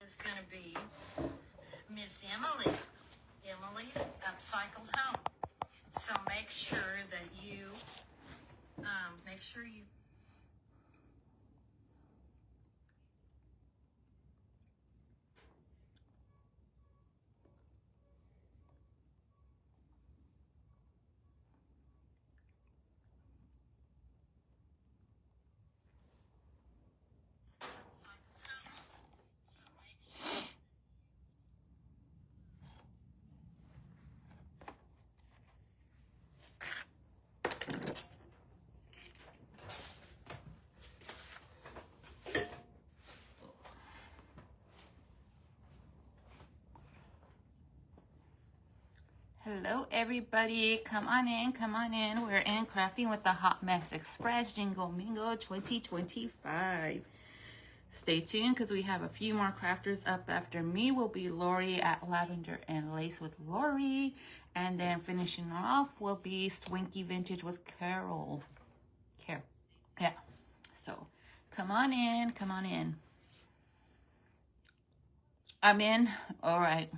is going to be Miss Emily. Emily's upcycled home. So make sure that you, Hello everybody, come on in, come on in. We're in Crafting with the Hot Mess Express Jingle Mingle 2025. Stay tuned because we have a few more crafters up. After me will be Lori at Lavender and Lace with Lori. And then finishing off will be Swinky Vintage with Carol. Yeah. So come on in, come on in. I'm in. All right.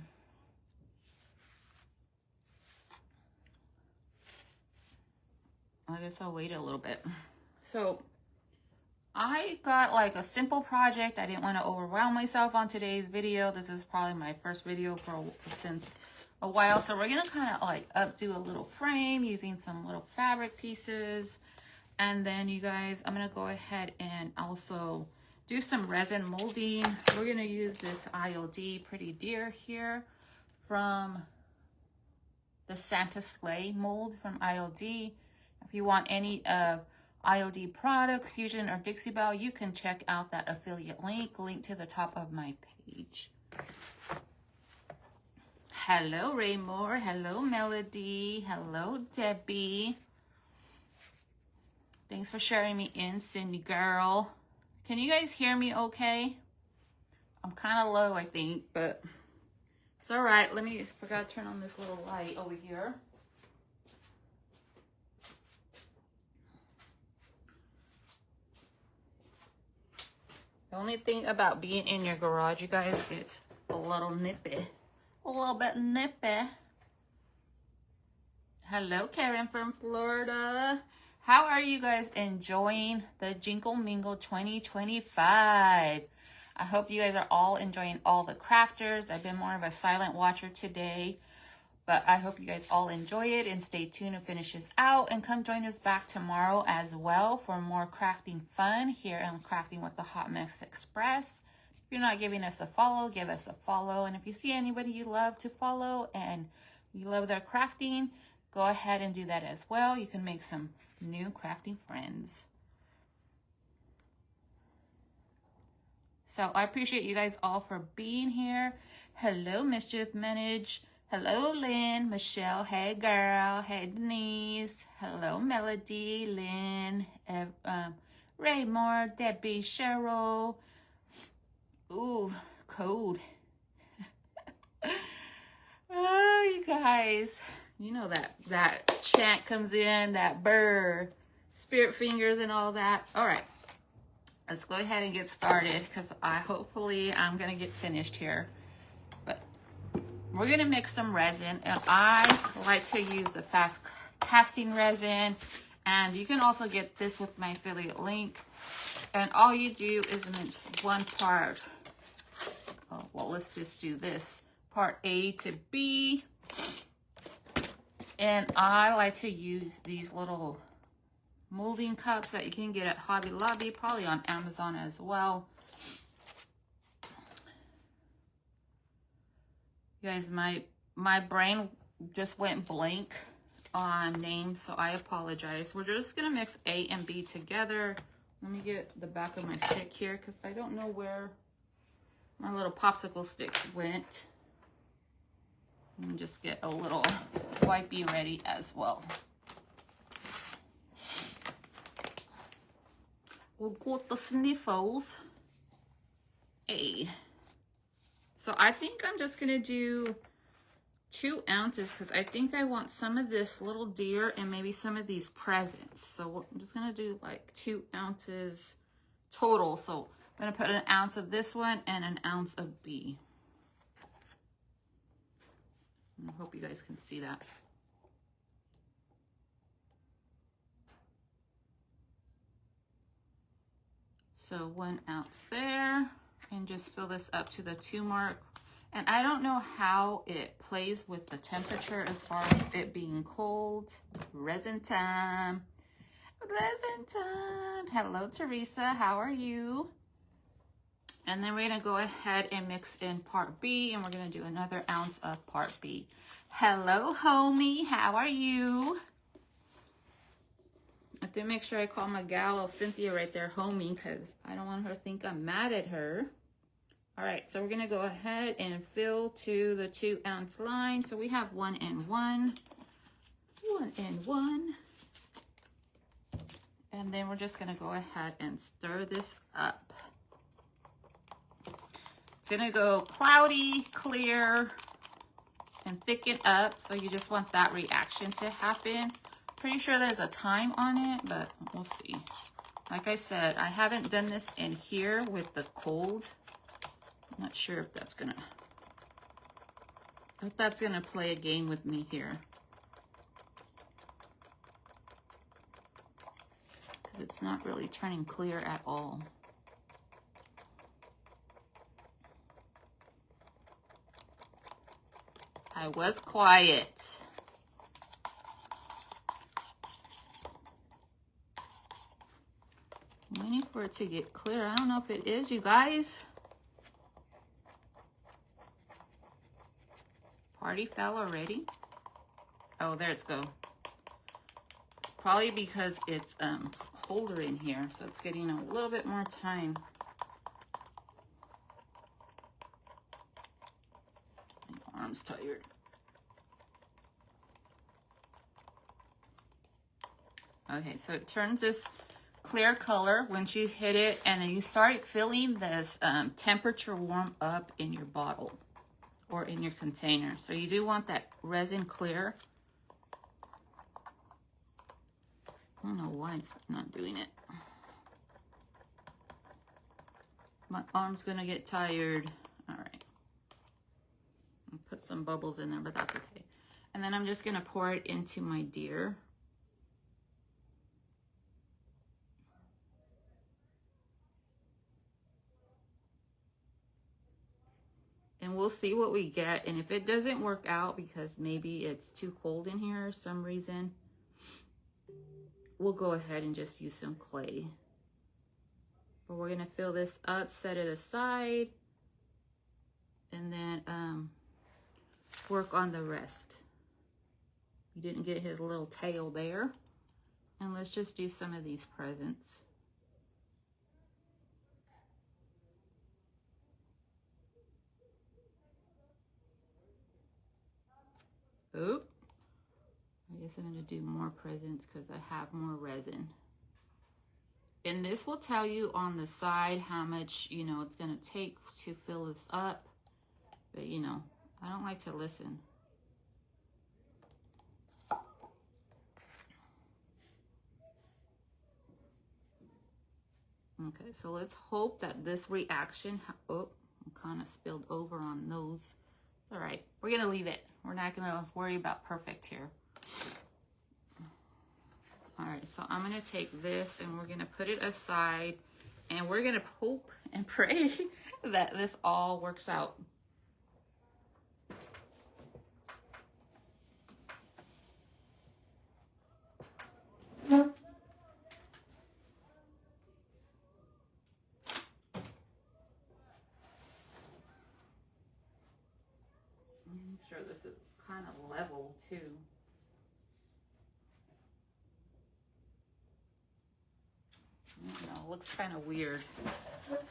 I guess I'll wait a little bit. So I got like a simple project. I didn't want to overwhelm myself on today's video. This is probably my first video since a while. So we're going to kind of like updo a little frame using some little fabric pieces. And then you guys, I'm going to go ahead and also do some resin molding. We're going to use this ILD Pretty Deer here from the Santa Sleigh mold from ILD. If you want any of ILD products, Fusion or Dixie Belle, you can check out that affiliate link to the top of my page. Hello, Raymore. Hello, Melody. Hello, Debbie. Thanks for sharing me in, Cindy girl. Can you guys hear me okay? I'm kind of low, I think, but it's all right. Forgot to turn on this little light over here. The only thing about being in your garage, you guys, it's a little nippy. A little bit nippy. Hello, Karen from Florida. How are you guys enjoying the Jingle Mingle 2025? I hope you guys are all enjoying all the crafters. I've been more of a silent watcher today, but I hope you guys all enjoy it and stay tuned and finishes out. And come join us back tomorrow as well for more crafting fun here on Crafting with the Hot Mess Express. If you're not giving us a follow, give us a follow. And if you see anybody you love to follow and you love their crafting, go ahead and do that as well. You can make some new crafting friends. So I appreciate you guys all for being here. Hello, Mischief Manage. Hello, Lynn, Michelle, hey girl, hey Denise, hello Melody, Lynn, Raymore, Debbie, Cheryl, ooh, cold. Oh, you guys, you know that chant comes in, that burr, spirit fingers and all that. All right, let's go ahead and get started because hopefully I'm gonna get finished here. We're going to mix some resin, and I like to use the fast casting resin, and you can also get this with my affiliate link. And all you do is mix one part. Oh, well, let's just do this. Part A to B. And I like to use these little molding cups that you can get at Hobby Lobby, probably on Amazon as well. You guys, my brain just went blank on names, so I apologize. We're just going to mix A and B together. Let me get the back of my stick here because I don't know where my little popsicle sticks went. Let me just get a little wipey ready as well. We'll got the sniffles. A. So I think I'm just going to do 2 ounces because I think I want some of this little deer and maybe some of these presents. So I'm just going to do like 2 ounces total. So I'm going to put an ounce of this one and an ounce of B. I hope you guys can see that. So 1 ounce there, and just fill this up to the 2 mark. And I don't know how it plays with the temperature as far as it being cold. Resin time. Resin time. Hello, Teresa. How are you? And then we're going to go ahead and mix in part B, and we're going to do another ounce of part B. Hello, homie. How are you? I have to make sure I call my gal, Cynthia, right there, homie, because I don't want her to think I'm mad at her. All right, so we're going to go ahead and fill to the 2 ounce line. So we have 1 and 1, 1 and 1. And then we're just going to go ahead and stir this up. It's going to go cloudy, clear, and thicken up. So you just want that reaction to happen. Pretty sure there's a time on it, but we'll see. Like I said, I haven't done this in here with the cold. I'm not sure if that's gonna play a game with me here. Because it's not really turning clear at all. I was quiet. I'm waiting for it to get clear. I don't know if it is, you guys. Party fell already? Oh, there it's go. It's probably because it's colder in here, so it's getting a little bit more time. My arm's tired. Okay, so it turns this clear color once you hit it, and then you start feeling this temperature warm up in your bottle or in your container. So you do want that resin clear. I don't know why it's not doing it. My arm's gonna get tired. All right. I'll put some bubbles in there, but that's okay. And then I'm just gonna pour it into my deer. And we'll see what we get. And if it doesn't work out because maybe it's too cold in here for some reason, we'll go ahead and just use some clay. But we're gonna fill this up, set it aside, and then work on the rest. You didn't get his little tail there. And let's just do some of these presents. Oop. I guess I'm going to do more presents because I have more resin. And this will tell you on the side how much, you know, it's going to take to fill this up. But, you know, I don't like to listen. Okay, so let's hope that this reaction, oh, kind of spilled over on those. All right, we're going to leave it. We're not going to worry about perfect here. All right, so I'm going to take this and we're going to put it aside, and we're going to hope and pray that this all works out. I'm sure this is kind of level too. I don't know, looks kind of weird.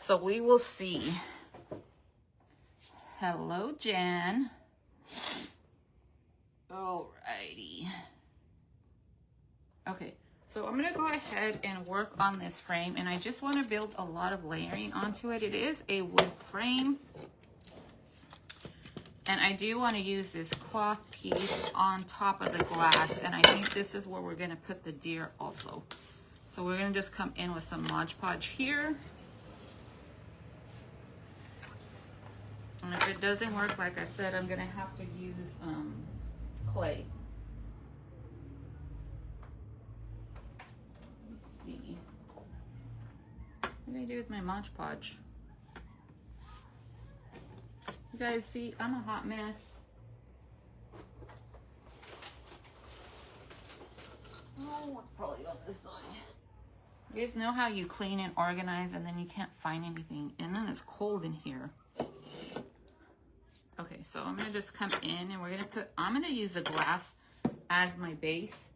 So we will see. Hello, Jan. Alrighty. Okay, so I'm gonna go ahead and work on this frame, and I just want to build a lot of layering onto it. It is a wood frame. And I do want to use this cloth piece on top of the glass. And I think this is where we're going to put the deer also. So we're going to just come in with some Mod Podge here. it doesn't work, like I said, I'm gonna have to use clay. Let's see. What did I do with my Mod Podge? You guys see, I'm a hot mess. Oh, probably on this side. You guys know how you clean and organize and then you can't find anything, and then it's cold in here. Okay, so I'm gonna just come in and I'm gonna use the glass as my base.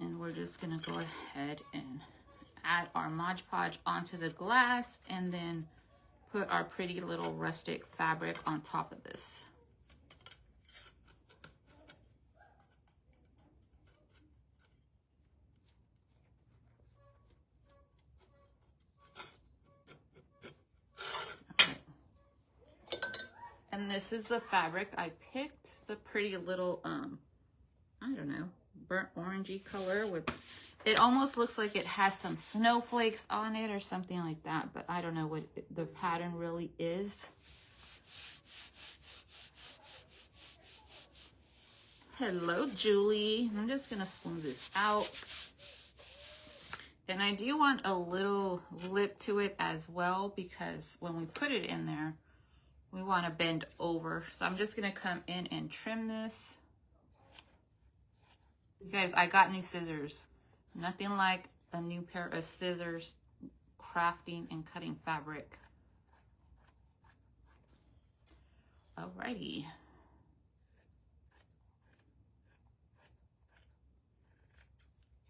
And we're just gonna go ahead and add our Mod Podge onto the glass and then put our pretty little rustic fabric on top of this. And this is the fabric I picked. It's a pretty little, I don't know, burnt orangey color with, it almost looks like it has some snowflakes on it or something like that, but I don't know what the pattern really is. Hello, Julie. I'm just gonna smooth this out. And I do want a little lip to it as well, because when we put it in there, we want to bend over. So I'm just going to come in and trim this. You guys, I got new scissors. Nothing like a new pair of scissors crafting and cutting fabric. Alrighty.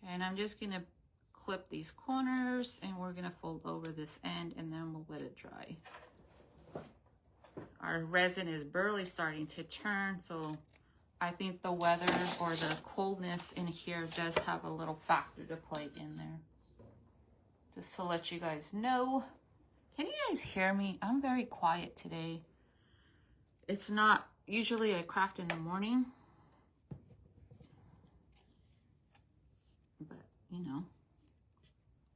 And I'm just going to clip these corners and we're going to fold over this end and then we'll let it dry. Our resin is barely starting to turn, so I think the weather or the coldness in here does have a little factor to play in there. Just to let you guys know. Can you guys hear me? I'm very quiet today. It's not, usually I craft in the morning. But, you know,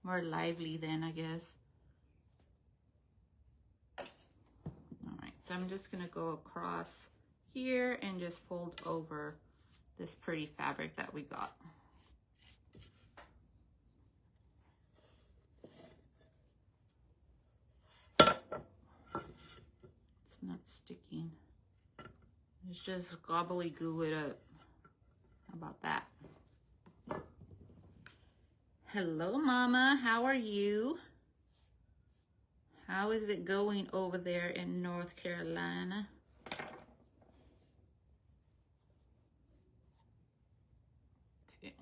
more lively then, I guess. So I'm just going to go across here and just fold over this pretty fabric that we got. It's not sticking. It's just gobbly-goo it up. How about that? Hello, Mama. How are you? How is it going over there in North Carolina? Okay.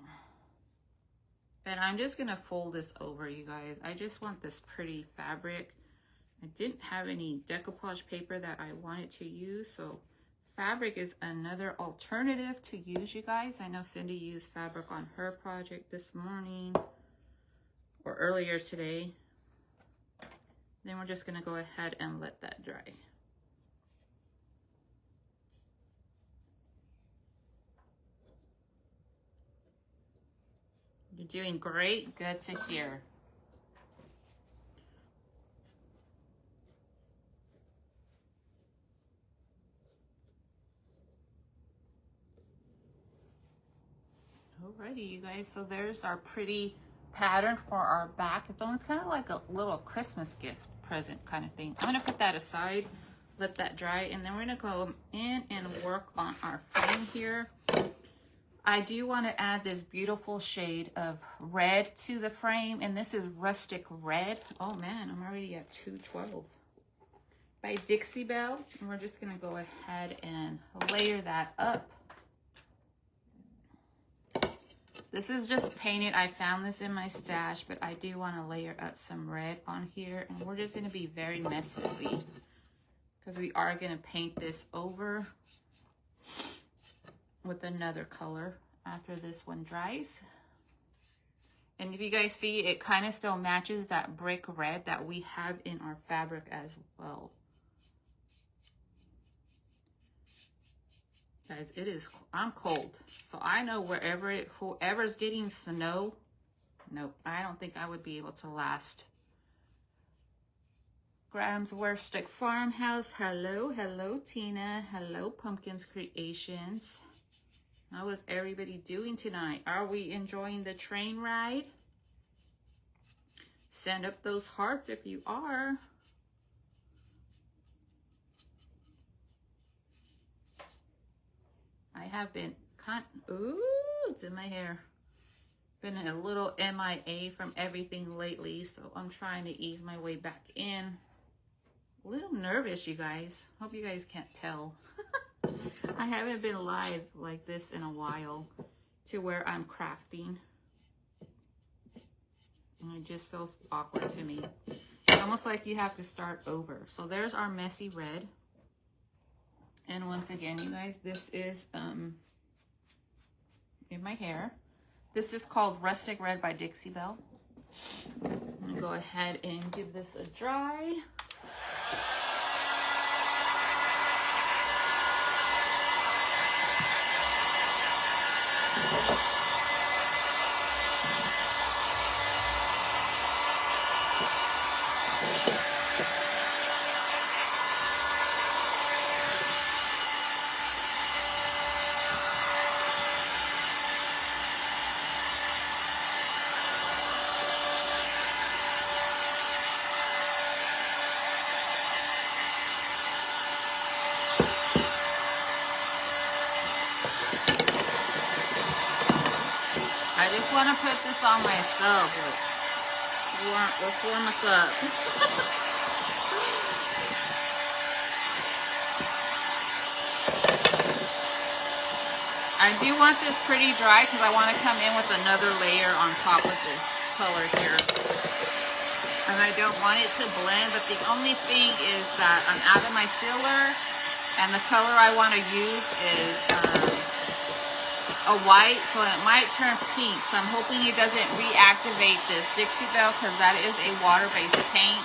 And I'm just going to fold this over, you guys. I just want this pretty fabric. I didn't have any decoupage paper that I wanted to use, so fabric is another alternative to use, you guys. I know Cindy used fabric on her project this morning or earlier today. Then we're just going to go ahead and let that dry. You're doing great. Good to hear. Alrighty, you guys. So there's our pretty pattern for our back. It's almost kind of like a little Christmas gift present kind of thing. I'm going to put that aside, let that dry, and then we're going to go in and work on our frame here. I do want to add this beautiful shade of red to the frame, and this is Rustic Red. Oh man, I'm already at 212 by Dixie Belle. And we're just going to go ahead and layer that up. This is just painted. I found this in my stash, but I do want to layer up some red on here. And we're just going to be very messy because we are going to paint this over with another color after this one dries. And if you guys see, it kind of still matches that brick red that we have in our fabric as well. Guys, I'm cold. So I know whoever's getting snow, nope, I don't think I would be able to last Graham's Rustic Farmhouse. Hello, hello, Tina. Hello, Pumpkins Creations. How is everybody doing tonight? Are we enjoying the train ride? Send up those hearts if you are. I have been ooh, it's in my hair. Been a little MIA from everything lately, so I'm trying to ease my way back in. A little nervous, you guys. Hope you guys can't tell. I haven't been live like this in a while to where I'm crafting. And it just feels awkward to me. It's almost like you have to start over. So there's our messy red. And once again, you guys, this is in my hair. This is called Rustic Red by Dixie Belle. I'm gonna go ahead and give this a dry. I just want to put this on myself. Let's warm us up. I do want this pretty dry because I want to come in with another layer on top of this color here. And I don't want it to blend, but the only thing is that I'm out of my sealer, and the color I want to use is a white, so it might turn pink. So I'm hoping it doesn't reactivate this Dixie Belle because that is a water-based paint.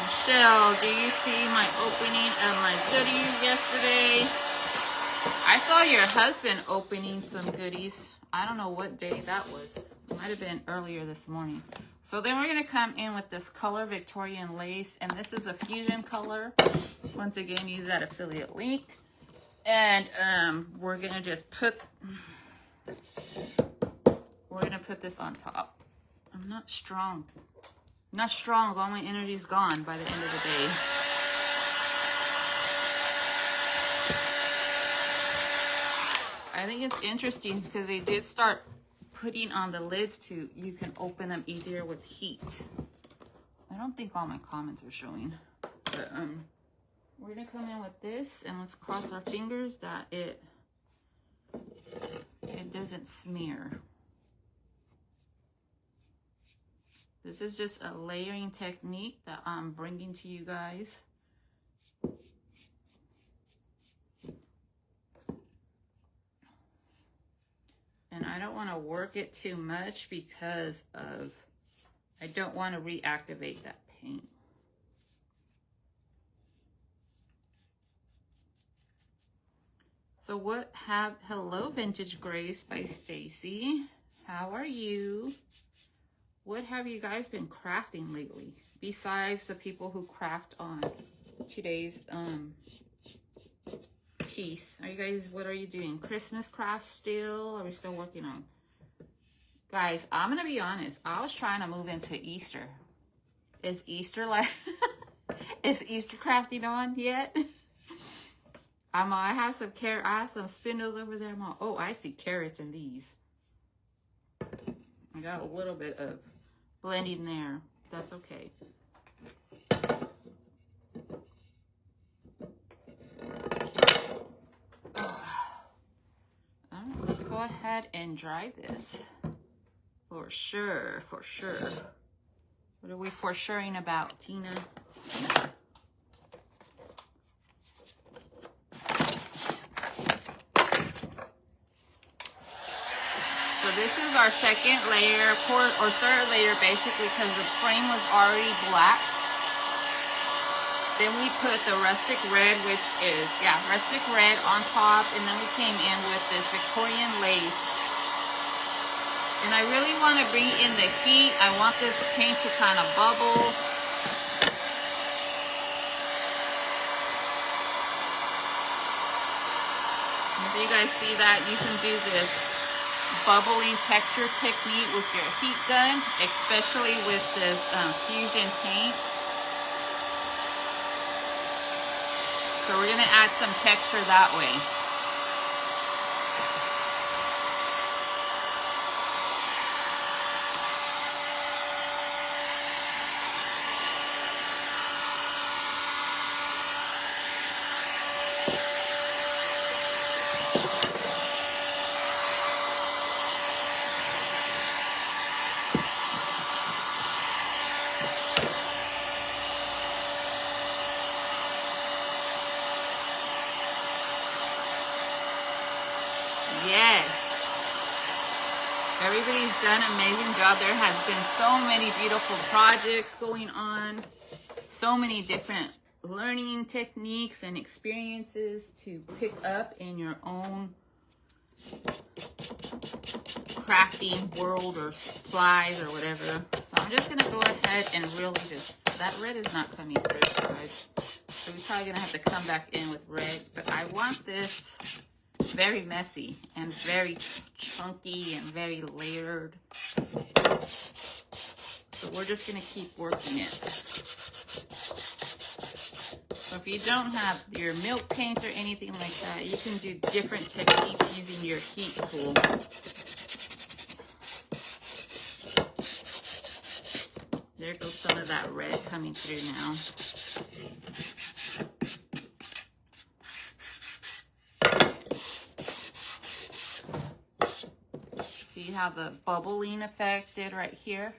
Michelle, do you see my opening of my goodies yesterday? I saw your husband opening some goodies. I don't know what day that was. It might have been earlier this morning. So then we're going to come in with this color Victorian lace, and this is a fusion color. Once again, use that affiliate link. And we're going to just put this on top. I'm not strong. Not strong. All my energy's gone by the end of the day. I think it's interesting because they did start putting on the lids to, you can open them easier with heat. I don't think all my comments are showing. But we're gonna come in with this, and let's cross our fingers that it doesn't smear. This is just a layering technique that I'm bringing to you guys. And I don't want to work it too much because of, I don't want to reactivate that paint. So hello Vintage Grace by Stacy. How are you? What have you guys been crafting lately? Besides the people who craft on today's piece. What are you doing? Christmas crafts still? Are we still working on? Guys, I'm going to be honest. I was trying to move into Easter. Is Easter is Easter crafting on yet? I have some spindles over there. Oh, I see carrots in these. I got a little bit of blending there. That's okay. Let's go ahead and dry this. For sure, for sure. What are we for suring about, Tina? So this is our second layer, or third layer basically, because the frame was already black. Then we put the rustic red, which is, rustic red on top. And then we came in with this Victorian lace. And I really want to bring in the heat. I want this paint to kind of bubble. If you guys see that, you can do this bubbling texture technique with your heat gun, especially with this fusion paint. So we're gonna add some texture that way. Yes. Everybody's done an amazing job. There has been so many beautiful projects going on. So many different learning techniques and experiences to pick up in your own crafting world or supplies or whatever. So I'm just going to go ahead and really just, that red is not coming through, guys. So we're probably going to have to come back in with red. But I want this very messy and very chunky and very layered. So we're just going to keep working it. So if you don't have your milk paints or anything like that, you can do different techniques using your heat tool. There goes some of that red coming through now. See how the bubbling effect did right here?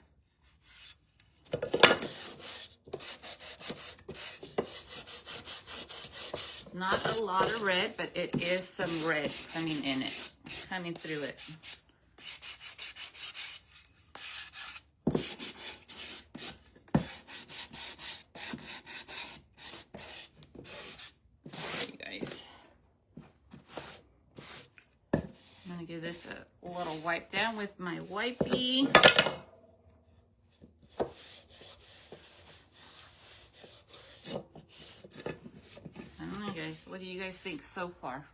Not a lot of red, but it is some red coming in it, coming through it. You guys. I'm gonna give this a little wipe down with my wipey. Guys, what do you guys think so far?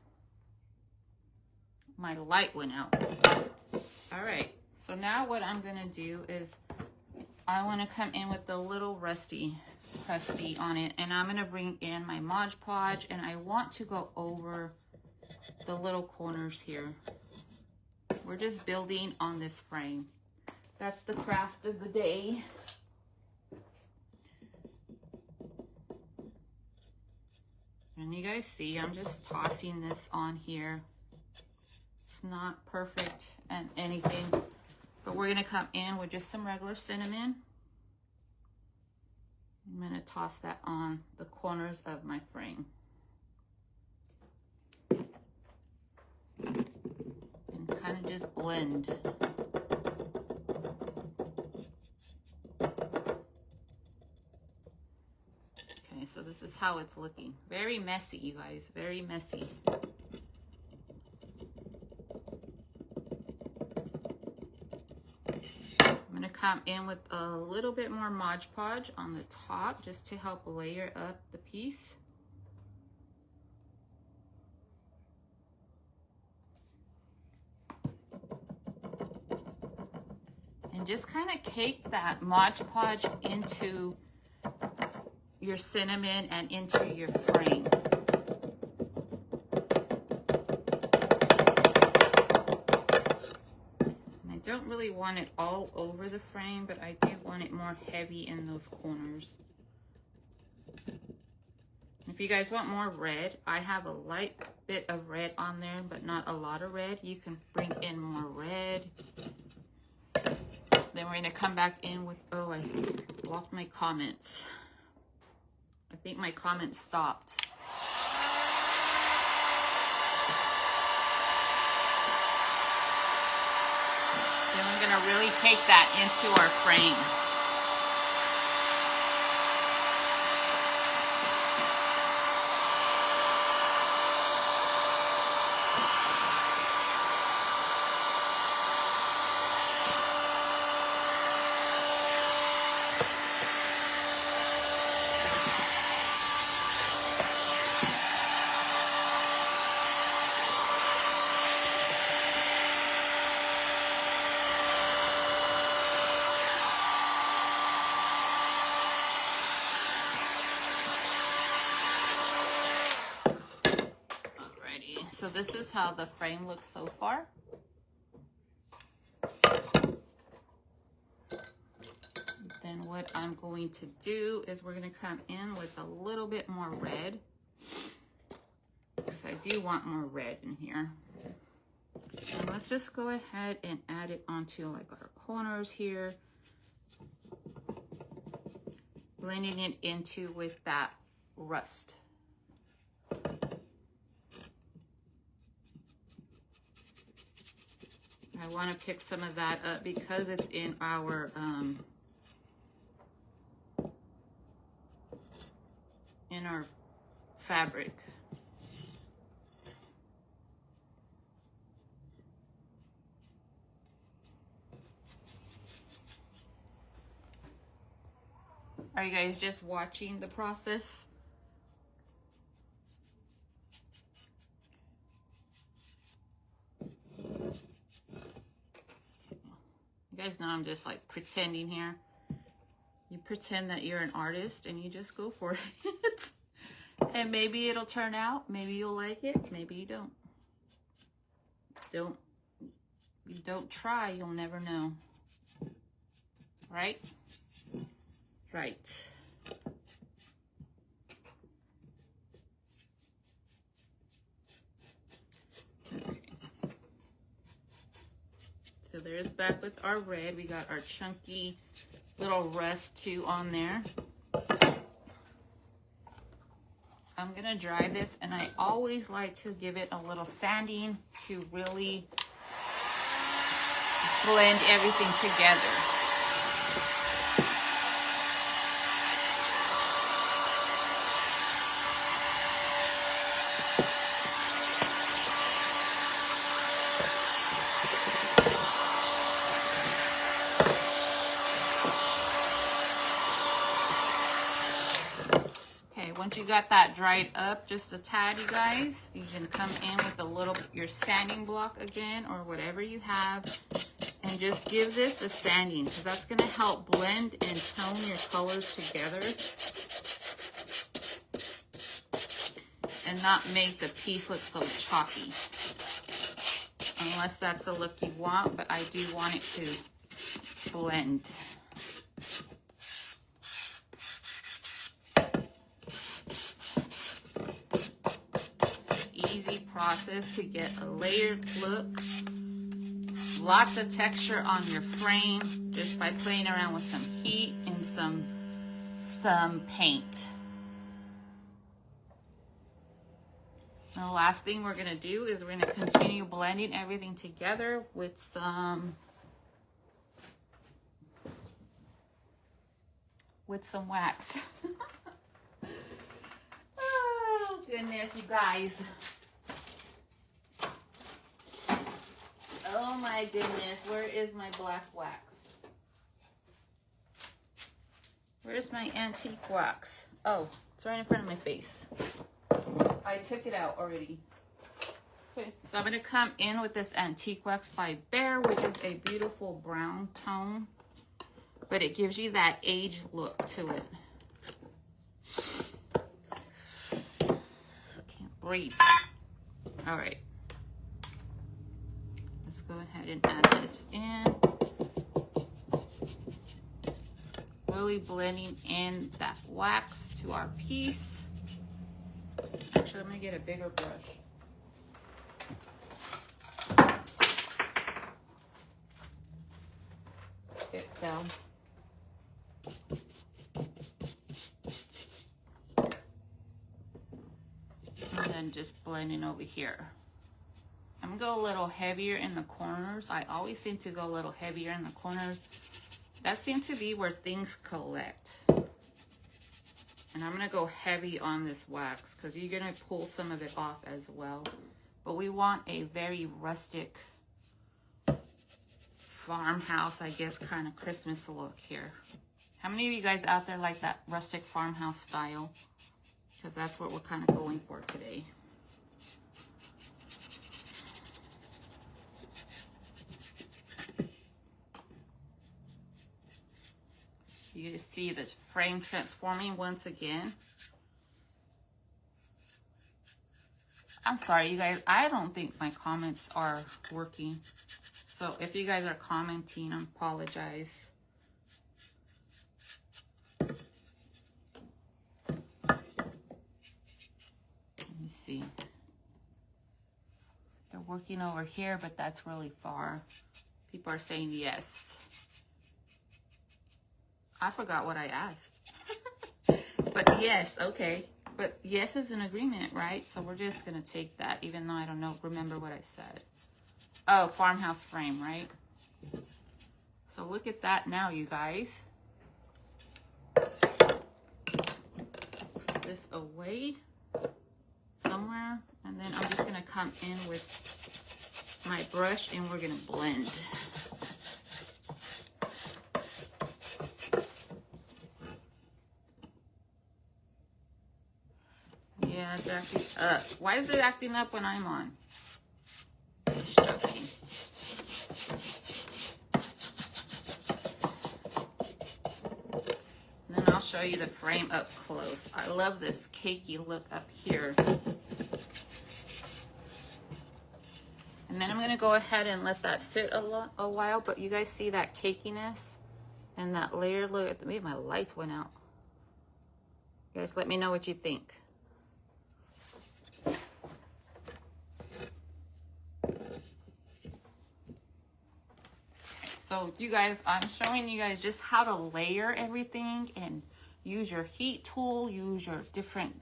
My light went out. All right, so now what I'm gonna do is I want to come in with the little crusty on it, and I'm gonna bring in my Mod Podge, and I want to go over the little corners here. We're just building on this frame. That's the craft of the day. And you guys see, I'm just tossing this on here. It's not perfect and anything, but we're gonna come in with just some regular cinnamon. I'm gonna toss that on the corners of my frame. And kind of just blend. So this is how it's looking. Very messy, you guys. Very messy. I'm going to come in with a little bit more Mod Podge on the top just to help layer up the piece. And just kind of cake that Mod Podge into your cinnamon and into your frame. And I don't really want it all over the frame, but I do want it more heavy in those corners. If you guys want more red, I have a light bit of red on there, but not a lot of red. You can bring in more red. Then we're gonna come back in with, oh, I blocked my comments. I think my comments stopped. Then we're gonna really take that into our frame. so this is how the frame looks so far. Then what I'm going to do is we're going to come in with a little bit more red, because I do want more red in here. And let's just go ahead and add it onto like our corners here, blending it into with that rust. I want to pick some of that up because it's in our fabric. Are you guys just watching the process? You guys know I'm just like pretending here. You pretend that you're an artist and you just go for it. And maybe it'll turn out. Maybe you'll like it. Maybe you don't. You don't try, you'll never know. Right? Right. Okay. So there's back with our red. We got our chunky little rust too on there. I'm gonna dry this, and I always like to give it a little sanding to really blend everything together. Once you got that dried up just a tad, you guys, you can come in with a little, your sanding block again, or whatever you have, and just give this a sanding, because that's going to help blend and tone your colors together and not make the piece look so choppy. Unless that's the look you want, but I do want it to blend. Process to get a layered look. Lots of texture on your frame just by playing around with some heat and some paint. And the last thing we're going to do is we're going to continue blending everything together with some wax. Oh goodness, you guys. Oh my goodness, where is my black wax? Where's my antique wax? Oh, it's right in front of my face. I took it out already. Okay, so I'm going to come in with this antique wax by Bear, which is a beautiful brown tone, but it gives you that aged look to it. Can't breathe. All right. Let's go ahead and add this in. Really blending in that wax to our piece. Actually, I'm going to get a bigger brush. It fell. And then just blending over here. I'm going to go a little heavier in the corners. I always seem to go a little heavier in the corners. That seems to be where things collect. And I'm going to go heavy on this wax because you're going to pull some of it off as well. But we want a very rustic farmhouse, I guess, kind of Christmas look here. How many of you guys out there like that rustic farmhouse style? Because that's what we're kind of going for today. You see the frame transforming once again. I'm sorry, you guys. I don't think my comments are working. So if you guys are commenting, I apologize. Let me see. They're working over here, but that's really far. People are saying yes. I forgot what I asked. But yes, okay. But yes is an agreement, right? So we're just going to take that, even though I don't know, remember what I said. Oh, farmhouse frame, right? So look at that now, you guys. Put this away somewhere. And then I'm just going to come in with my brush and we're going to blend. Yeah, it's acting up. Why is it acting up when I'm on? Just joking. And then I'll show you the frame up close. I love this cakey look up here. And then I'm going to go ahead and let that sit a while. But you guys see that cakiness and that layer? Look at the, maybe my lights went out. You guys let me know what you think. So you guys, I'm showing you guys just how to layer everything and use your heat tool, use your different,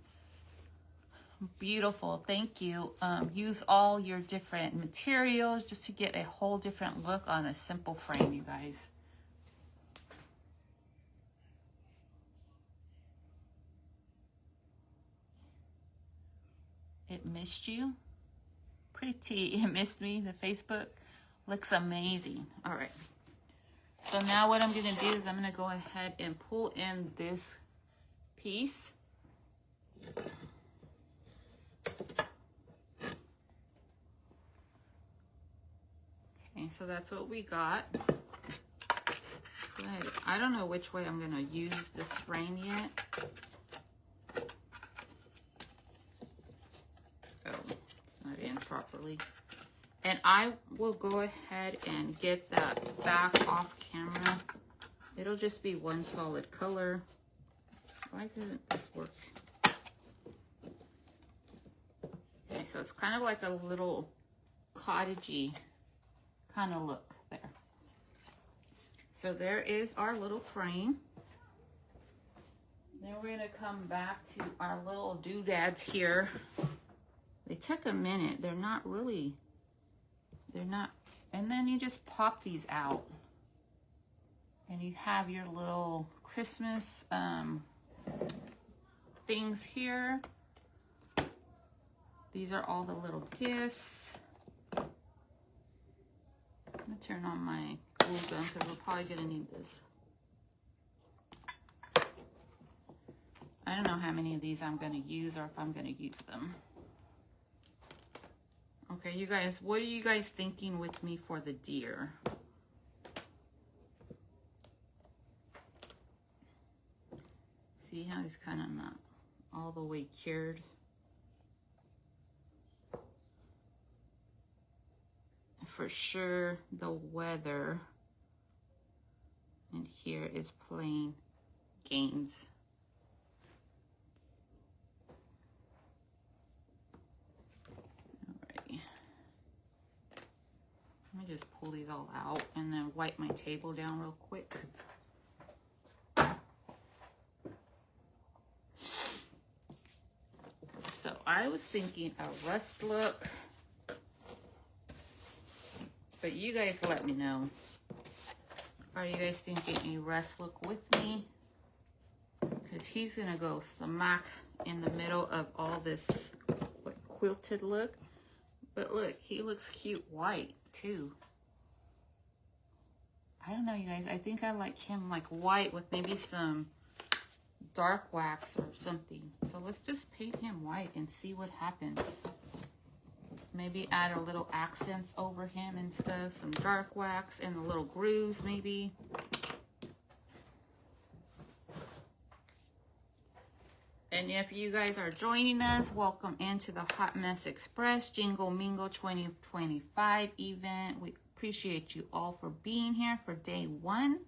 beautiful, thank you. Use all your different materials just to get a whole different look on a simple frame, you guys. It missed you. Pretty, it missed me, the Facebook. Looks amazing. All right. So now what I'm going to do is I'm going to go ahead and pull in this piece. Okay, so that's what we got. So I don't know which way I'm going to use this frame yet. Oh, it's not in properly. And I will go ahead and get that back off camera. It'll just be one solid color. Why doesn't this work? Okay, so it's kind of like a little cottagey kind of look there. So there is our little frame. Then we're going to come back to our little doodads here. They took a minute. They're not, and then you just pop these out. And you have your little Christmas things here. These are all the little gifts. I'm gonna turn on my glue gun because we're probably gonna need this. I don't know how many of these I'm gonna use or if I'm gonna use them. Okay, you guys, what are you guys thinking with me for the deer? See how he's kind of not all the way cured? For sure, the weather in here is playing games. Alrighty. Let me just pull these all out and then wipe my table down real quick. So I was thinking a rust look, but you guys let me know. Are you guys thinking a rust look with me? Because he's gonna go smack in the middle of all this quilted look. But look, he looks cute white too. I don't know, you guys. I think I like him like white with maybe some dark wax or something. So let's just paint him white and see what happens. Maybe add a little accents over him and stuff, some dark wax and the little grooves maybe. And if you guys are joining us, welcome into the Hot Mess Express Jingle Mingle 2025 event. We appreciate you all for being here for day 1.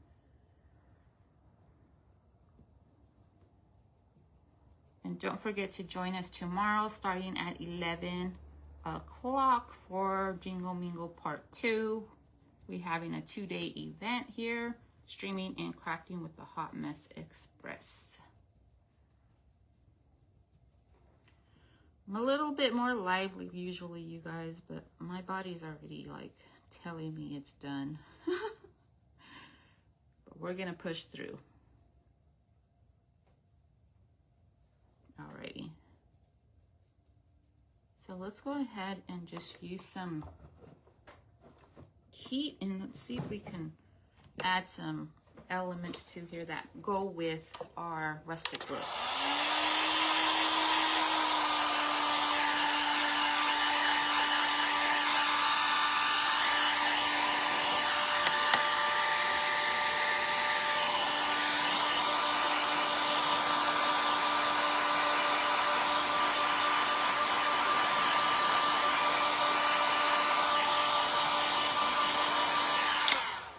And don't forget to join us tomorrow starting at 11 o'clock for Jingle Mingle Part 2. We're having a 2-day event here, streaming and crafting with the Hot Mess Express. I'm a little bit more lively usually, you guys, but my body's already like telling me it's done. But we're gonna push through. Alrighty. So let's go ahead and just use some heat and let's see if we can add some elements to here that go with our rustic look.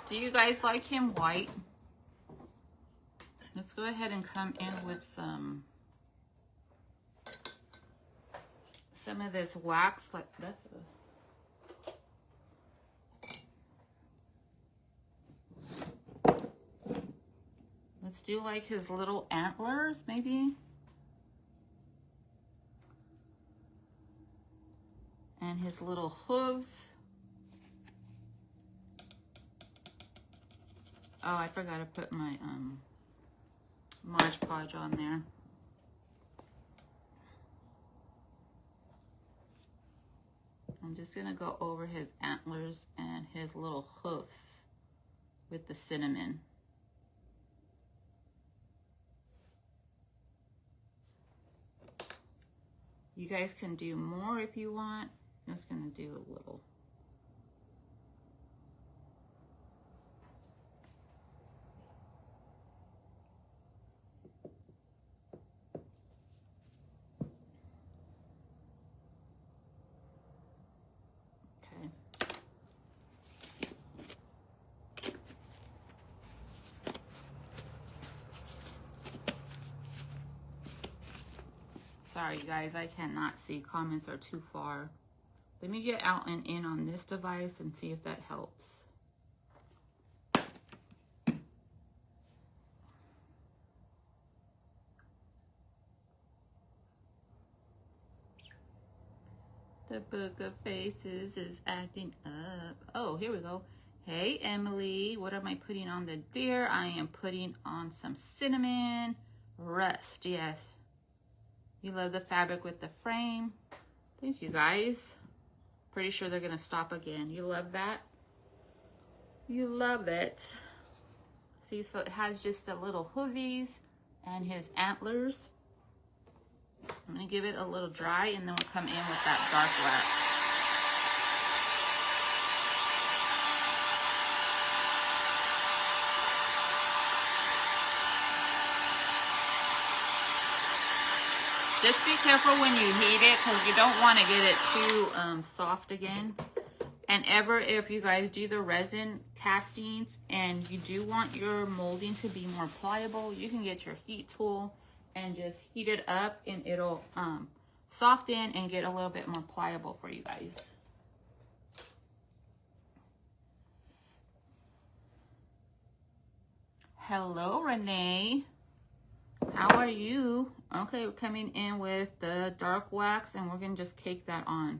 Do you guys like him white? Let's go ahead and come in with some of this wax. Like that's let's do like his little antlers, maybe. And his little hooves. Oh, I forgot to put my Mod Podge on there. I'm just gonna go over his antlers and his little hoofs with the cinnamon. You guys can do more if you want. I'm just gonna do a little. Sorry guys, I cannot see. Comments are too far. Let me get out and in on this device and see if that helps. The Book of Faces is acting up. Oh, here we go. Hey Emily, what am I putting on the deer? I am putting on some cinnamon rust. Yes. You love the fabric with the frame. Thank you guys. Pretty sure they're gonna stop again. You love that? You love it. See, so it has just the little hoovies and his antlers. I'm gonna give it a little dry and then we'll come in with that dark wax. Just be careful when you heat it because you don't want to get it too soft again. And if you guys do the resin castings and you do want your molding to be more pliable, you can get your heat tool and just heat it up and it'll soften and get a little bit more pliable for you guys. Hello, Renee. How are you? Okay, we're coming in with the dark wax and we're gonna just cake that on.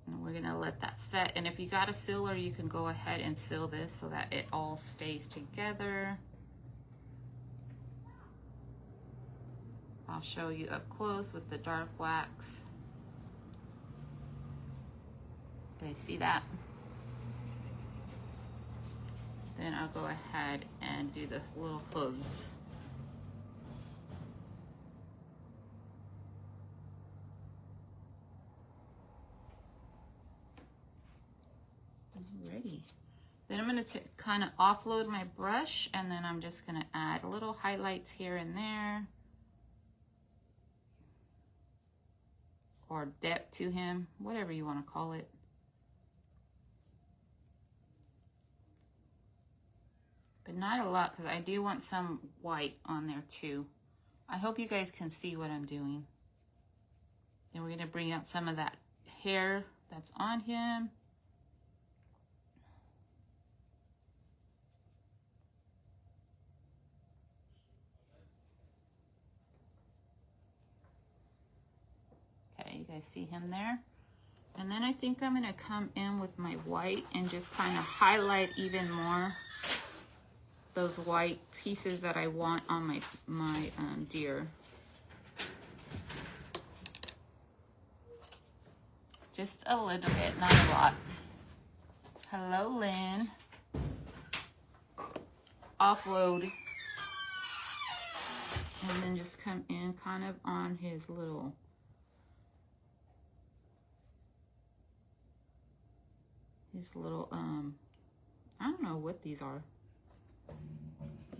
And we're gonna let that set. And if you got a sealer, you can go ahead and seal this so that it all stays together. I'll show you up close with the dark wax. Okay, see that? Then I'll go ahead and do the little hooves. Alrighty. Then I'm going to kind of offload my brush, and then I'm just going to add little highlights here and there. Or depth to him, whatever you want to call it. But not a lot, because I do want some white on there too. I hope you guys can see what I'm doing. And we're going to bring out some of that hair that's on him. Okay, you guys see him there? And then I think I'm going to come in with my white and just kind of highlight even more those white pieces that I want on my deer. Just a little bit, not a lot. Hello, Lynn. Offload. And then just come in kind of on his little I don't know what these are.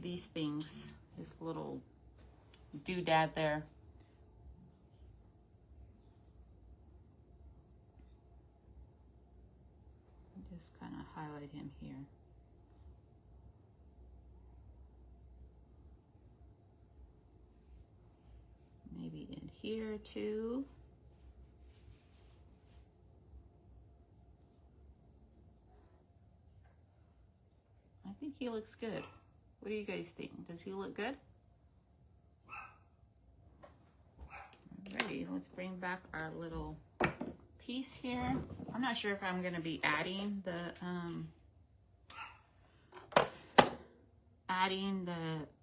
These things, his little doodad there. Just kind of highlight him here. Maybe in here too. I think he looks good. What do you guys think? Does he look good? Alrighty, let's bring back our little piece here. I'm not sure if I'm going to be adding the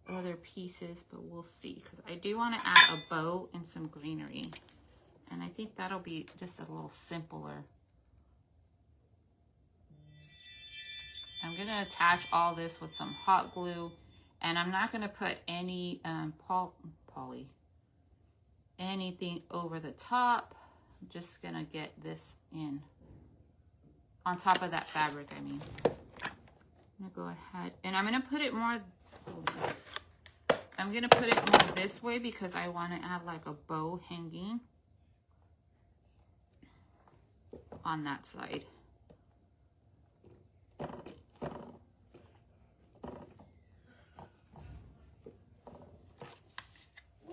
other pieces, but we'll see, because I do want to add a bow and some greenery, and I think that'll be just a little simpler. I'm going to attach all this with some hot glue, and I'm not going to put any anything over the top. I'm just going to get this in on top of that fabric, I mean. I'm going to go ahead, and I'm going to put it more, I'm going to put it more this way because I want to add like a bow hanging on that side.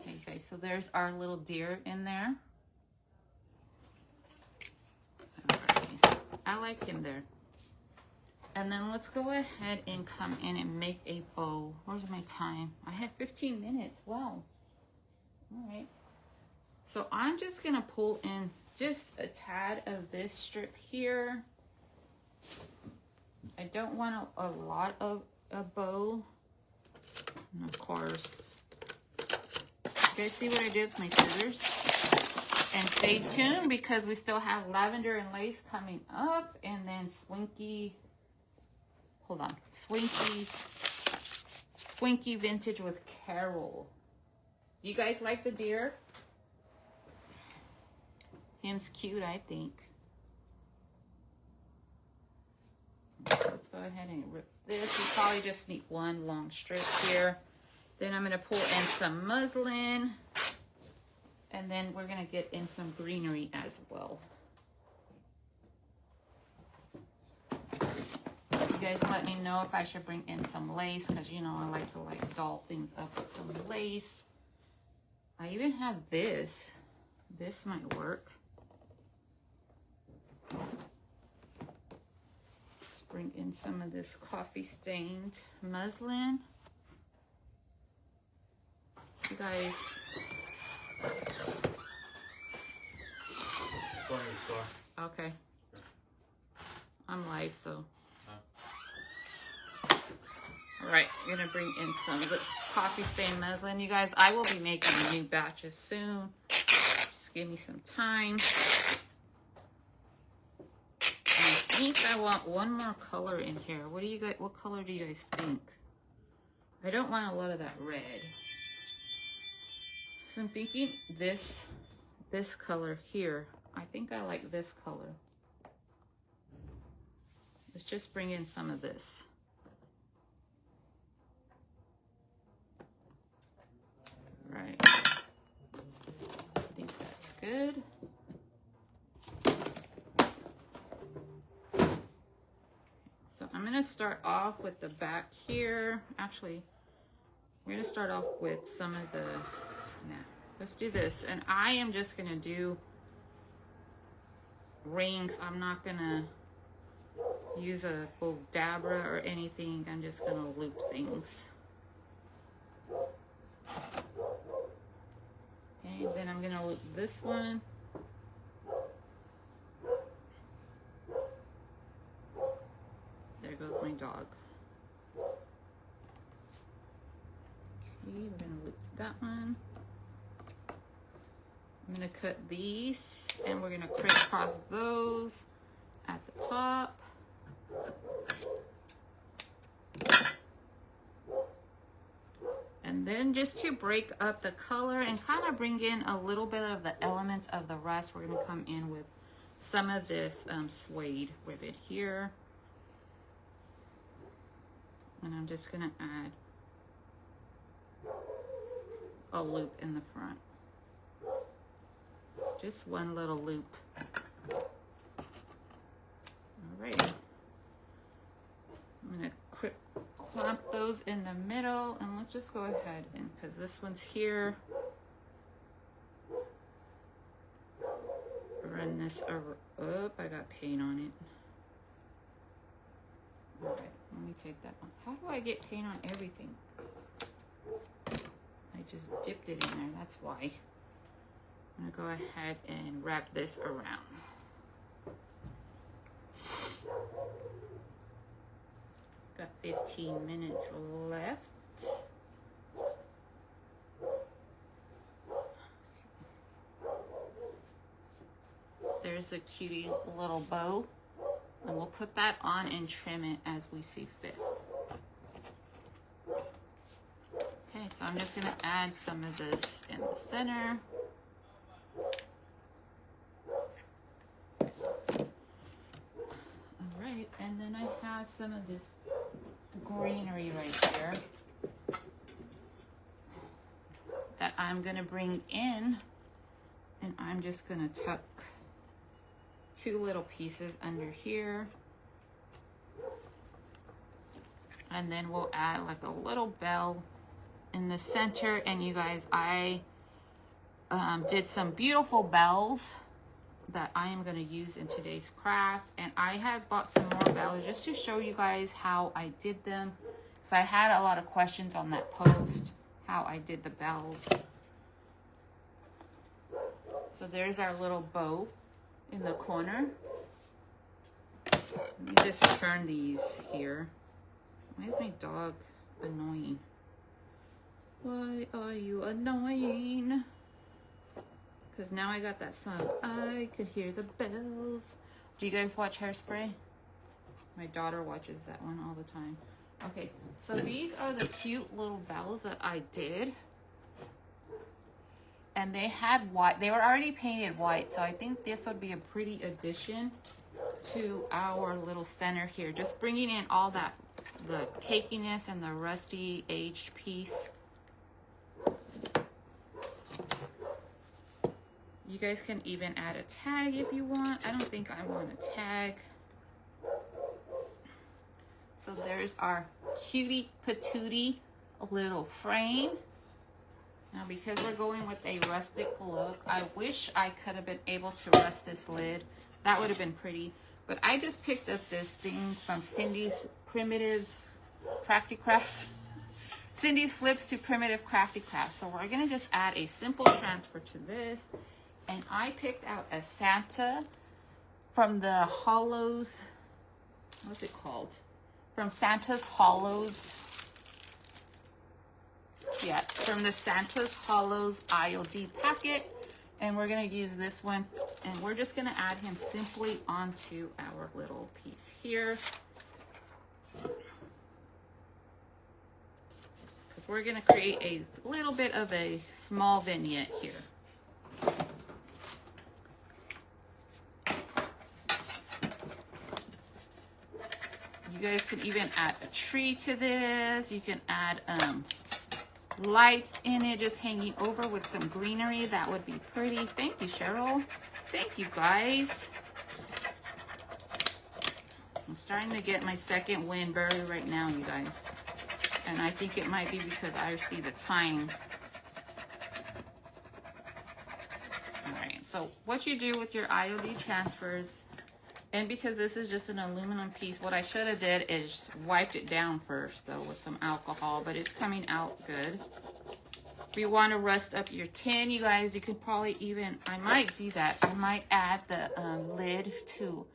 Okay, so there's our little deer in there. Alrighty. I like him there. And then let's go ahead and come in and make a bow. Where's my time? I have 15 minutes. Wow. All right. So I'm just going to pull in just a tad of this strip here. I don't want a lot of a bow. And of course, you guys see what I did with my scissors? And stay tuned because we still have lavender and lace coming up, and then Swinky, hold on, Swinky vintage with Carol. You guys like the deer? Him's cute, I think. Let's go ahead and rip this. We probably just need one long strip here. Then I'm going to pull in some muslin. And then we're going to get in some greenery as well. You guys let me know if I should bring in some lace, because you know I like to like doll things up with some lace. I even have this. This might work. Let's bring in some of this coffee stained muslin. You guys. Going to the store. Okay. I'm live, so. All right, I'm gonna bring in some of this coffee stained muslin. You guys, I will be making new batches soon. Just give me some time. I think I want one more color in here. What do you guys? What color do you guys think? I don't want a lot of that red. So I'm thinking this color here. I think I like this color. Let's just bring in some of this. Right. I think that's good. So I'm gonna start off with the back here. Actually, we're gonna start off with some of the, let's do this. And I am just gonna do rings. I'm not gonna use a full dabra or anything. I'm just gonna loop things. Okay, then I'm gonna loop this one. There goes my dog. Okay, we're gonna loop that one. I'm gonna cut these and we're gonna crisscross those at the top. And then just to break up the color and kind of bring in a little bit of the elements of the rust, we're gonna come in with some of this suede ribbon here. And I'm just gonna add a loop in the front. Just one little loop. All right. I'm gonna clamp those in the middle, and let's just go ahead and, because this one's here, run this over. Oh, I got paint on it. All right, let me take that one. How do I get paint on everything? I just dipped it in there, that's why. I'm gonna go ahead and wrap this around. Got 15 minutes left. There's a cutie little bow, and we'll put that on and trim it as we see fit. Okay, so I'm just gonna add some of this in the center. All right, and then I have some of this greenery right here that I'm gonna bring in, and I'm just gonna tuck two little pieces under here, and then we'll add like a little bell in the center. And you guys, I did some beautiful bells that I am going to use in today's craft, and I have bought some more bells just to show you guys how I did them, because I had a lot of questions on that post how I did the bells. So there's our little bow in the corner. Let me just turn these here. Why is my dog annoying? Why are you annoying? Because now I got that song. I could hear the bells. Do you guys watch Hairspray? My daughter watches that one all the time. Okay, so these are the cute little bells that I did. And they had white. They were already painted white, so I think this would be a pretty addition to our little center here. Just bringing in all that, the cakiness and the rusty aged piece. You guys can even add a tag if you want. I don't think I want a tag. So there's our cutie patootie little frame. Now, because we're going with a rustic look, I wish I could have been able to rust this lid. That would have been pretty. But I just picked up this thing from Cindy's Primitives Crafty Crafts. Cindy's Flips to Primitive Crafty Crafts. So we're going to just add a simple transfer to this. And I picked out a Santa from the Hollows. What's it called? From Santa's Hollows. Yeah, from the Santa's Hollows IOD packet. And we're going to use this one. And we're just going to add him simply onto our little piece here. Because we're going to create a little bit of a small vignette here. You guys could even add a tree to this. You can add lights in it just hanging over with some greenery. That would be pretty. Thank you, Cheryl. Thank you, guys. I'm starting to get my second wind barely right now, you guys. And I think it might be because I see the time. All right, so what you do with your IOD transfers, and because this is just an aluminum piece, what I should have did is wiped it down first though with some alcohol, but it's coming out good. If you want to rust up your tin, you guys, you could probably even, I might do that. I might add the lid to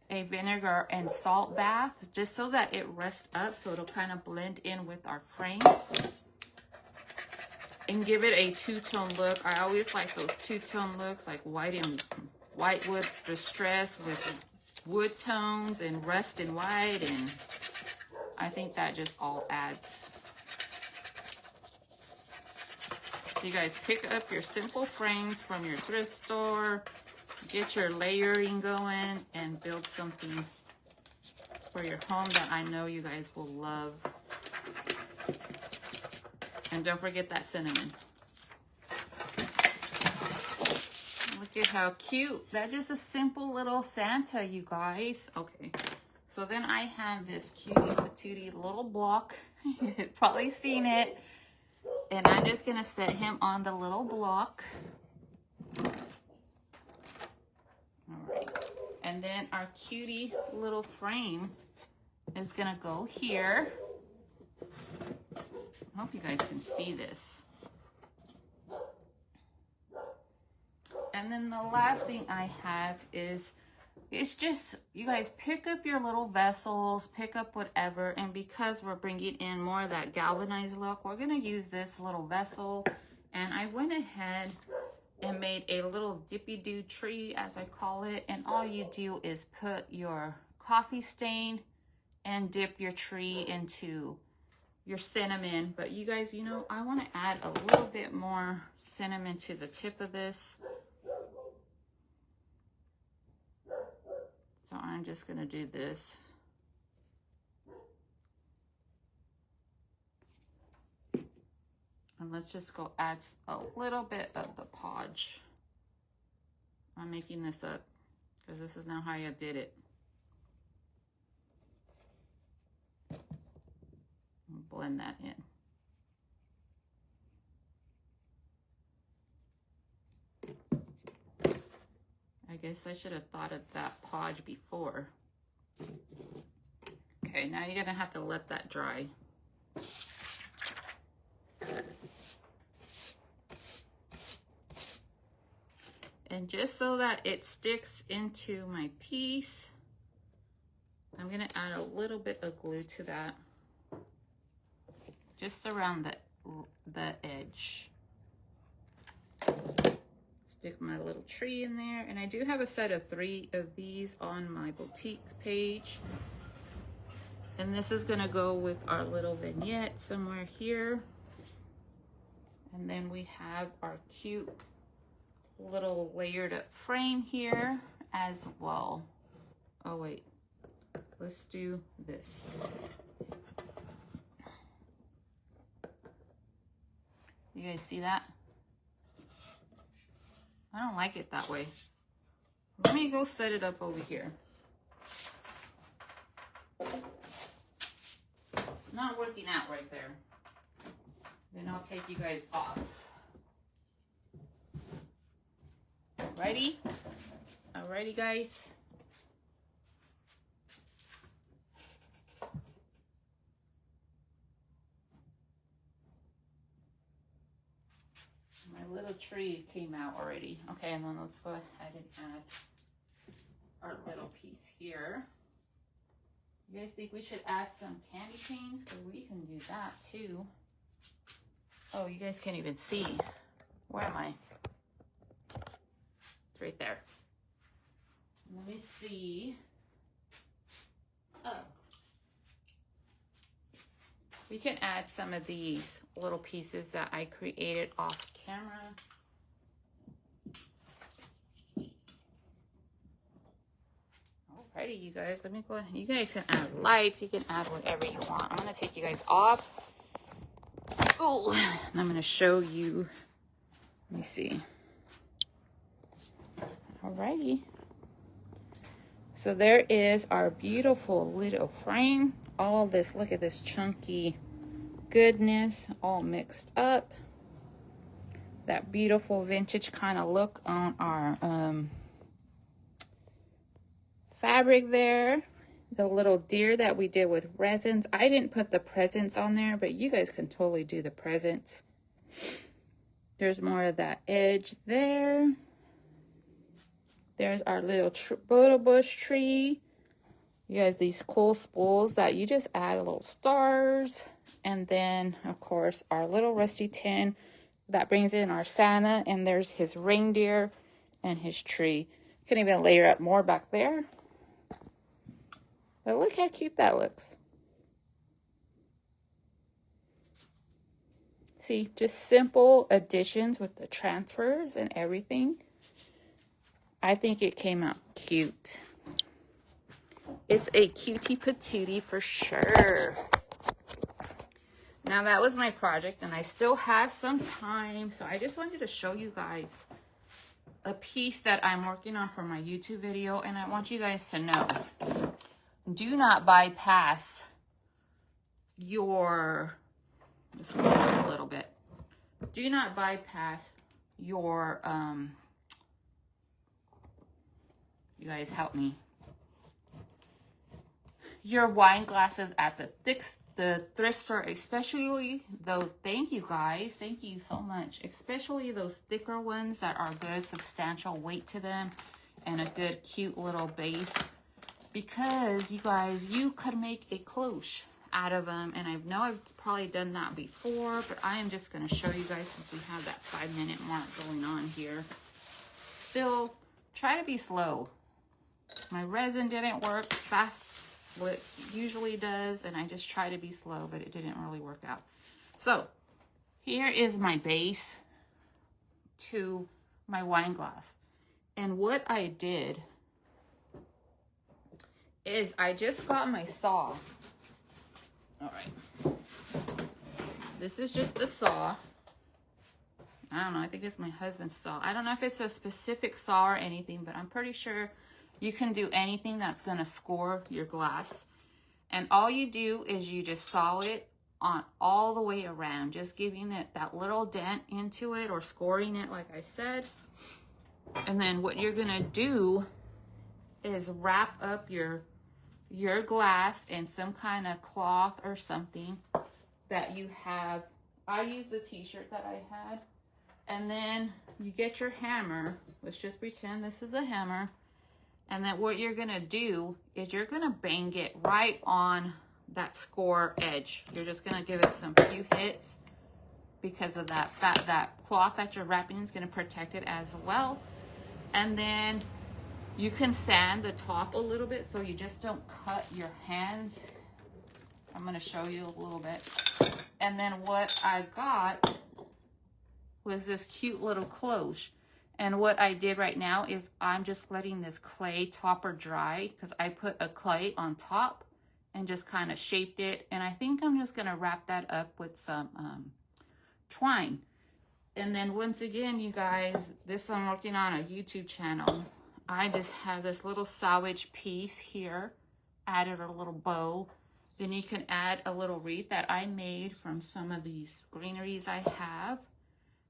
a vinegar and salt bath just so that it rests up, so it'll kind of blend in with our frame and give it a two-tone look. I always like those two-tone looks, like white wood distress with wood tones and rust and white, and I think that just all adds. So you guys pick up your simple frames from your thrift store, get your layering going, and build something for your home that I know you guys will love. And don't forget that cinnamon. Look at how cute. That's just a simple little Santa, you guys. Okay, so then I have this cutie patootie little block. You've probably seen it. And I'm just gonna set him on the little block. All right, and then our cutie little frame is gonna go here. I hope you guys can see this. And then the last thing I have is, it's just, you guys pick up your little vessels, pick up whatever, and because we're bringing in more of that galvanized look, we're gonna use this little vessel. And I went ahead and made a little dippy-doo tree, as I call it, and all you do is put your coffee stain and dip your tree into your cinnamon. But you guys, you know, I want to add a little bit more cinnamon to the tip of this. So I'm just going to do this. And let's just go add a little bit of the podge. I'm making this up because this is now how I did it. Blend that in. I guess I should have thought of that podge before. Okay, now you're gonna have to let that dry. And just so that it sticks into my piece, I'm gonna add a little bit of glue to that. Just around the edge. Stick my little tree in there. And I do have a set of 3 of these on my boutique page. And this is gonna go with our little vignette somewhere here. And then we have our cute little layered up frame here as well. Oh wait, let's do this. You guys see that? I don't like it that way. Let me go set it up over here. It's not working out right there. Then I'll take you guys off. Ready? Alrighty, guys. My little tree came out already. Okay, and then let's go ahead and add our little piece here. You guys think we should add some candy canes? Because we can do that too. Oh, you guys can't even see. Where am I? It's right there. Let me see. Oh. We can add some of these little pieces that I created off camera. Alrighty, you guys, let me go ahead. You guys can add lights. You can add whatever you want. I'm going to take you guys off. Oh, and I'm going to show you. Let me see. Alrighty. So there is our beautiful little frame. All this, look at this chunky goodness all mixed up. That beautiful vintage kind of look on our fabric there. The little deer that we did with resins. I didn't put the presents on there, but you guys can totally do the presents. There's more of that edge there. There's our little Buddha bush tree. You guys, these cool spools that you just add little stars. And then, of course, our little rusty tin that brings in our Santa. And there's his reindeer and his tree. You can even layer up more back there. But look how cute that looks. See, just simple additions with the transfers and everything. I think it came out cute. It's a cutie patootie for sure. Now that was my project and I still have some time. So I just wanted to show you guys a piece that I'm working on for my YouTube video. And I want you guys to know, do not bypass your, just hold it a little bit. Do not bypass your, you guys help me. Your wine glasses at the thrift store, especially those, thank you guys, thank you so much. Especially those thicker ones that are good, substantial weight to them and a good cute little base. Because you guys, you could make a cloche out of them. And I know I've probably done that before, but I am just going to show you guys since we have that 5-minute mark going on here. Still, try to be slow. My resin didn't work fast, what it usually does, and I just try to be slow, but it didn't really work out. So, here is my base to my wine glass. And what I did is I just got my saw. All right. This is just a saw. I don't know. I think it's my husband's saw. I don't know if it's a specific saw or anything, but I'm pretty sure you can do anything that's going to score your glass. And all you do is you just saw it on all the way around, just giving it that little dent into it or scoring it, like I said. And then what you're going to do is wrap up your glass in some kind of cloth or something that you have. I used the t-shirt that I had. And then you get your hammer. Let's just pretend this is a hammer. And then what you're going to do is you're going to bang it right on that score edge. You're just going to give it some few hits because of that cloth that you're wrapping is going to protect it as well. And then you can sand the top a little bit so you just don't cut your hands. I'm going to show you a little bit. And then what I got was this cute little cloche. And what I did right now is I'm just letting this clay topper dry because I put a clay on top and just kind of shaped it. And I think I'm just going to wrap that up with some twine. And then once again, you guys, this I'm working on a YouTube channel. I just have this little salvage piece here, added a little bow. Then you can add a little wreath that I made from some of these greeneries I have.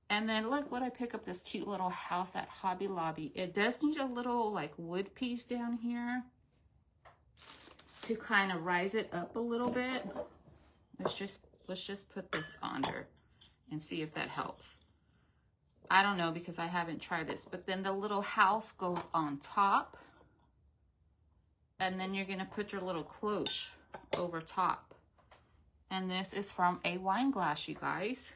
And then look what I pick up, this cute little house at Hobby Lobby. It does need a little like wood piece down here to kind of rise it up a little bit. Let's just put this under and see if that helps. I don't know because I haven't tried this, but then the little house goes on top. And then you're going to put your little cloche over top. And this is from a wine glass, you guys.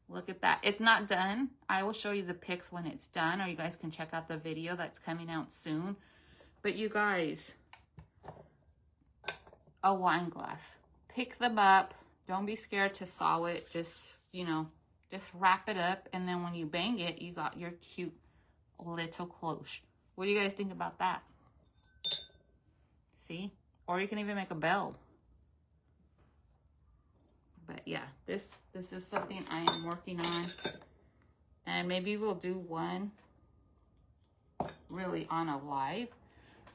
Look at that. It's not done. I will show you the pics when it's done, or you guys can check out the video that's coming out soon. But you guys, a wine glass. Pick them up. Don't be scared to saw it. Just, you know, just wrap it up. And then when you bang it, you got your cute little cloche. What do you guys think about that? See? Or you can even make a bell. But yeah, this is something I am working on. And maybe we'll do one really on a live.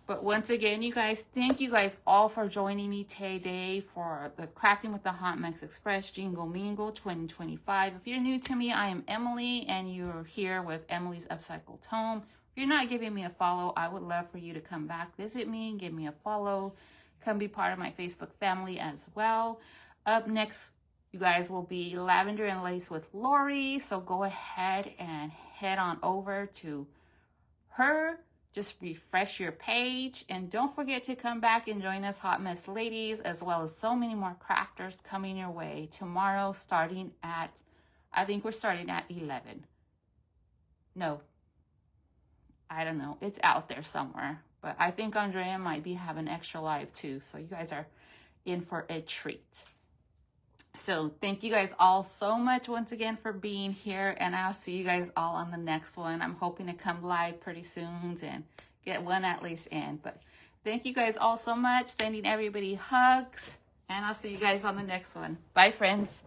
But once again, you guys, thank you guys all for joining me today for the Crafting with the Hot Mix Express Jingle Mingle 2025. If you're new to me, I am Emily, and you're here with Emily's Upcycled Home. If you're not giving me a follow, I would love for you to come back, visit me, give me a follow, come be part of my Facebook family as well. Up next, you guys, will be Lavender and Lace with Lori. So go ahead and head on over to her. Just refresh your page. And don't forget to come back and join us Hot Mess Ladies, as well as so many more crafters coming your way tomorrow, starting at, I think we're starting at 11. No, I don't know. It's out there somewhere. But I think Andrea might be having extra live too. So you guys are in for a treat. So thank you guys all so much once again for being here, and I'll see you guys all on the next one. I'm hoping to come live pretty soon and get one at least in. But thank you guys all so much. Sending everybody hugs, and I'll see you guys on the next one. Bye, friends.